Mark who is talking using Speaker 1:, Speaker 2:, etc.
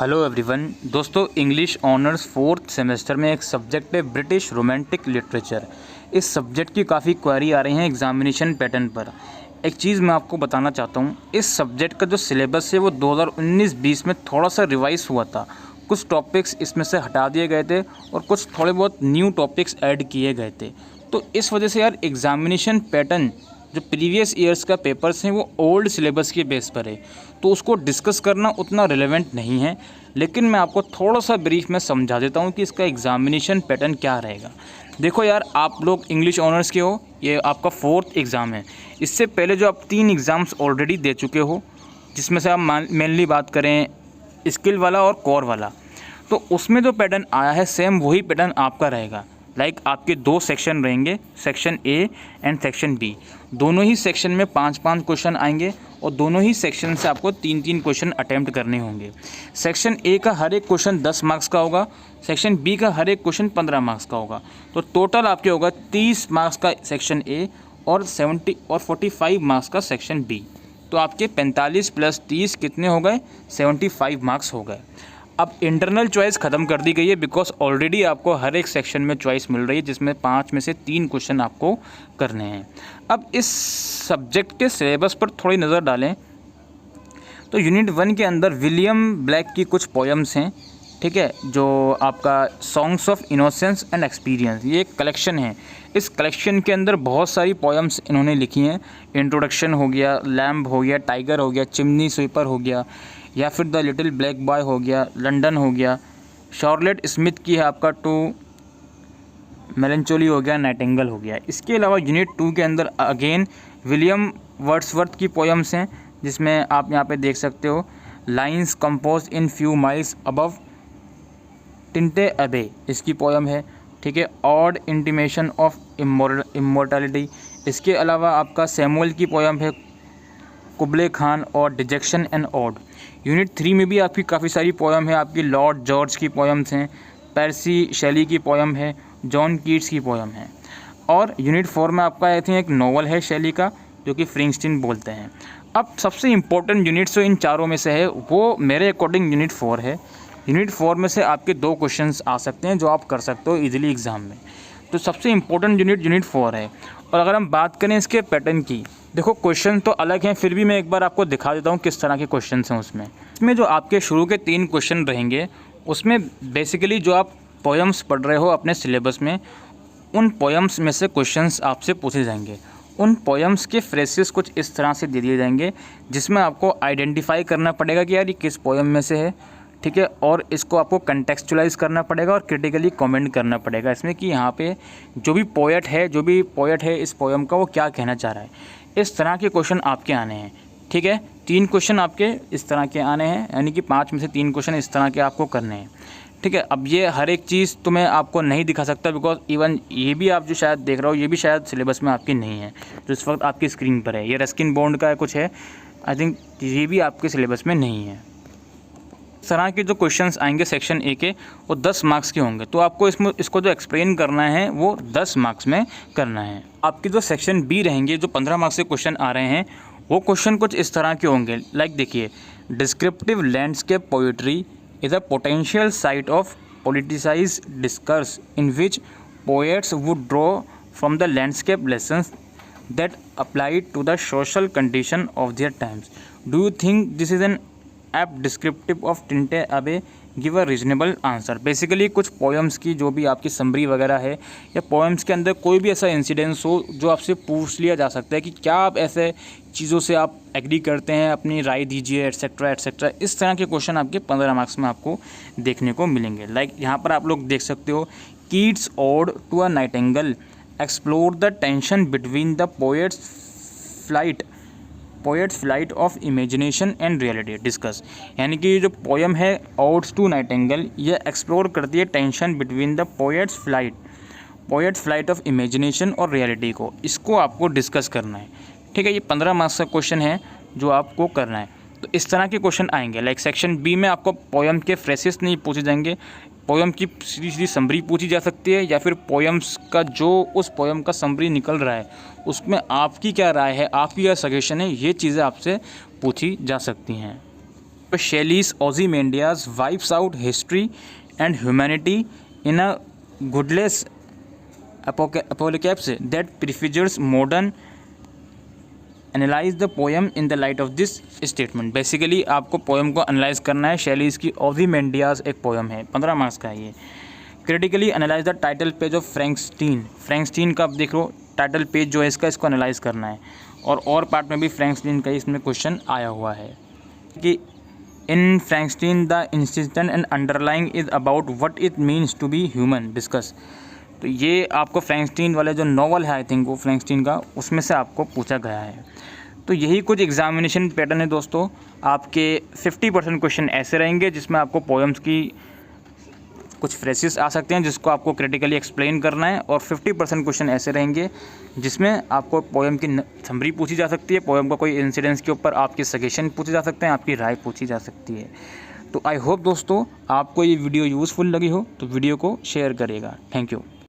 Speaker 1: Hello everyone. दोस्तों, English honours 4th semester में एक सब्जेक्ट है ब्रिटिश रोमांटिक लिटरेचर। इस सब्जेक्ट की काफ़ी क्वेरी आ रही हैं एग्जामिनेशन पैटर्न पर। एक चीज़ मैं आपको बताना चाहता हूँ, इस सब्जेक्ट का जो सिलेबस है वो 2019-20 में थोड़ा सा रिवाइज हुआ था। कुछ टॉपिक्स इसमें से हटा दिए गए थे और कुछ थोड़े बहुत न्यू टॉपिक्स ऐड किए गए थे। तो इस वजह से यार एग्जामिनेशन पैटर्न जो प्रीवियस ईयर्स का पेपर्स हैं वो ओल्ड सिलेबस के बेस पर है, तो उसको डिस्कस करना उतना रिलेवेंट नहीं है। लेकिन मैं आपको थोड़ा सा ब्रीफ में समझा देता हूँ कि इसका एग्ज़ामिनेशन पैटर्न क्या रहेगा। देखो यार, आप लोग इंग्लिश ऑनर्स के हो, ये आपका 4th एग्ज़ाम है। इससे पहले जो आप 3 एग्ज़ाम्स ऑलरेडी दे चुके हो, जिसमें से आप मेनली बात करें स्किल वाला और कोर वाला, तो उसमें जो पैटर्न आया है सेम वही पैटर्न आपका रहेगा। लाइक आपके 2 सेक्शन रहेंगे, section A and section B. दोनों ही सेक्शन में 5-5 क्वेश्चन आएंगे और दोनों ही सेक्शन से आपको 3-3 क्वेश्चन अटैम्प्ट करने होंगे। सेक्शन ए का हर एक क्वेश्चन 10 मार्क्स का होगा, सेक्शन बी का हर एक क्वेश्चन 15 मार्क्स का होगा। तो टोटल आपके होगा 30 मार्क्स का सेक्शन ए और 45 मार्क्स का सेक्शन बी। तो आपके 45 + 30 कितने हो गए? 75 मार्क्स हो गए। अब इंटरनल चॉइस ख़त्म कर दी गई है, बिकॉज ऑलरेडी आपको हर एक सेक्शन में चॉइस मिल रही है, जिसमें 5 में से 3 क्वेश्चन आपको करने हैं। अब इस सब्जेक्ट के सिलेबस पर थोड़ी नज़र डालें तो यूनिट 1 के अंदर विलियम ब्लैक की कुछ पोएम्स हैं, ठीक है, जो आपका songs of innocence and experience, ये एक कलेक्शन है। इस कलेक्शन के अंदर बहुत सारी पोएम्स इन्होंने लिखी हैं। इंट्रोडक्शन हो गया, लैम्ब हो गया, टाइगर हो गया, चिमनी स्वीपर हो गया, या फिर द लिटिल ब्लैक बॉय हो गया, लंदन हो गया, शॉर्लेट स्मिथ की है आपका टू मेलनचोली हो गया, नाइटिंगेल हो गया। इसके अलावा यूनिट 2 के अंदर अगेन विलियम वर्ड्सवर्थ की पोएम्स हैं, जिसमें आप यहाँ पे देख सकते हो lines compose in few miles above Tintern Abbey, इसकी पोएम है, ठीक है। Ode intimation of immortality. इसके अलावा आपका सैमुअल की पोएम है कुबले खान और डिजेक्शन एंड ऑड। यूनिट 3 में भी आपकी काफ़ी सारी पोएम है, आपकी लॉर्ड जॉर्ज की पोएम्स हैं, पर्सी शेली की पोएम है, जॉन कीट्स की पोएम है। और यूनिट 4 में आपका आई थिंक एक नॉवल है शेली का, जो कि फ्रिंगस्टीन बोलते हैं। अब सबसे इम्पोर्टेंट यूनिट जो इन चारों में से है वो मेरे अकॉर्डिंग यूनिट 4 है। यूनिट 4 में से आपके 2 क्वेश्चंस आ सकते हैं जो आप कर सकते हो इजीली एग्ज़ाम में। तो सबसे इम्पोर्टेंट यूनिट 4 है। और अगर हम बात करें इसके पैटर्न की, देखो क्वेश्चन तो अलग हैं, फिर भी मैं एक बार आपको दिखा देता हूँ किस तरह के क्वेश्चन हैं उसमें जो आपके शुरू के 3 क्वेश्चन रहेंगे, उसमें बेसिकली जो आप पोएम्स पढ़ रहे हो अपने सिलेबस में, उन पोएम्स में से क्वेश्चंस आपसे पूछे जाएंगे। उन पोएम्स के फ्रेसेस कुछ इस तरह से दे दिए जाएंगे, जिसमें आपको आइडेंटिफाई करना पड़ेगा कि यार ये किस पोएम में से है, ठीक है। और इसको आपको कंटेक्चुअलाइज़ करना पड़ेगा और क्रिटिकली कमेंट करना पड़ेगा इसमें कि यहाँ पे जो भी पोएट है इस पोएम का, वो क्या कहना चाह रहा है। इस तरह के क्वेश्चन आपके आने हैं, ठीक है। 3 क्वेश्चन आपके इस तरह के आने हैं, यानी कि 5 में से 3 क्वेश्चन इस तरह के आपको करने हैं, ठीक है। अब ये हर एक चीज़ तो मैं आपको नहीं दिखा सकता, बिकॉज इवन ये भी आप जो शायद देख रहे हो ये भी शायद सिलेबस में आपकी नहीं है, जो इस वक्त आपकी स्क्रीन पर है। ये रस्किन बॉन्ड का कुछ है, आई थिंक ये भी आपके सिलेबस में नहीं है। इस तरह के जो क्वेश्चंस आएंगे सेक्शन ए के, वो 10 मार्क्स के होंगे। तो आपको इसको जो एक्सप्लेन करना है वो 10 मार्क्स में करना है। आपके जो सेक्शन बी रहेंगे, जो 15 मार्क्स के क्वेश्चन आ रहे हैं, वो क्वेश्चन कुछ इस तरह के होंगे। लाइक देखिए, descriptive landscape poetry is a potential site of politicized discourse in which poets would draw from the landscape lessons that applied to the social condition of their times. Do you think this is an apt descriptive of Tintern Abbey, give a reasonable answer. Basically कुछ poems की जो भी आपकी summary वगैरह है, या poems के अंदर कोई भी ऐसा इंसिडेंस हो जो आपसे पूछ लिया जा सकता है कि क्या आप ऐसे चीज़ों से आप एग्री करते हैं, अपनी राय दीजिए, एट्सेट्रा एट्सेट्रा। इस तरह के क्वेश्चन आपके 15 मार्क्स में आपको देखने को मिलेंगे। लाइक यहाँ पर आप लोग देख सकते हो, Keats ode to a nightingale explore the tension between the poet's flight of imagination and reality discuss. यानी कि जो पोएम है ओड्स टू नाइटिंगेल, ये एक्सप्लोर करती है tension between the poet's flight of imagination और रियलिटी को। इसको आपको डिस्कस करना है, ठीक है। ये 15 मार्क्स का क्वेश्चन है जो आपको करना है। तो इस तरह के क्वेश्चन आएंगे। लाइक सेक्शन बी में आपको पोएम के फ्रेसेस नहीं पूछे जाएंगे, पोएम की सीधी सीधी समरी पूछी जा सकती है, या फिर पोएम्स का जो उस पोएम का समरी निकल रहा है उसमें आपकी क्या राय है, आपकी क्या सजेशन है, ये चीज़ें आपसे पूछी जा सकती हैं। Shelley's Ozymandias wipes out history and humanity in a godless apocalypse that prefigures modern. Analyse the poem in the light of this statement. Basically आपको पोएम को एनालाइज करना है। शैलीज की ओज़ीमेंडियाज एक पोएम है, 15 मार्क्स का है ये। Critically analyse the title page of Frankenstein का आप देख लो टाइटल पेज जो है इसका, इसको एनालाइज करना है। और पार्ट में भी फ्रैंकस्टीन का इसमें क्वेश्चन आया हुआ है कि in Frankenstein the insistent and underlying is about what it means to be human discuss. तो ये आपको फ्रैंकस्टीन वाले जो नॉवल है आई थिंक वो फ्रैंकस्टीन का, उसमें से आपको पूछा गया है। तो यही कुछ एग्जामिनेशन पैटर्न है दोस्तों। आपके 50% क्वेश्चन ऐसे रहेंगे जिसमें आपको पोएम्स की कुछ फ्रेसेस आ सकते हैं जिसको आपको क्रिटिकली एक्सप्लेन करना है, और 50% क्वेश्चन ऐसे रहेंगे जिसमें आपको पोएम की समरी पूछी जा सकती है, पोएम का कोई इंसिडेंस के ऊपर आपके सजेशन पूछे जा सकते हैं, आपकी राय पूछी जा सकती है। तो आई होप दोस्तों आपको ये वीडियो यूज़फुल लगी हो तो वीडियो को शेयर करिएगा। Thank you.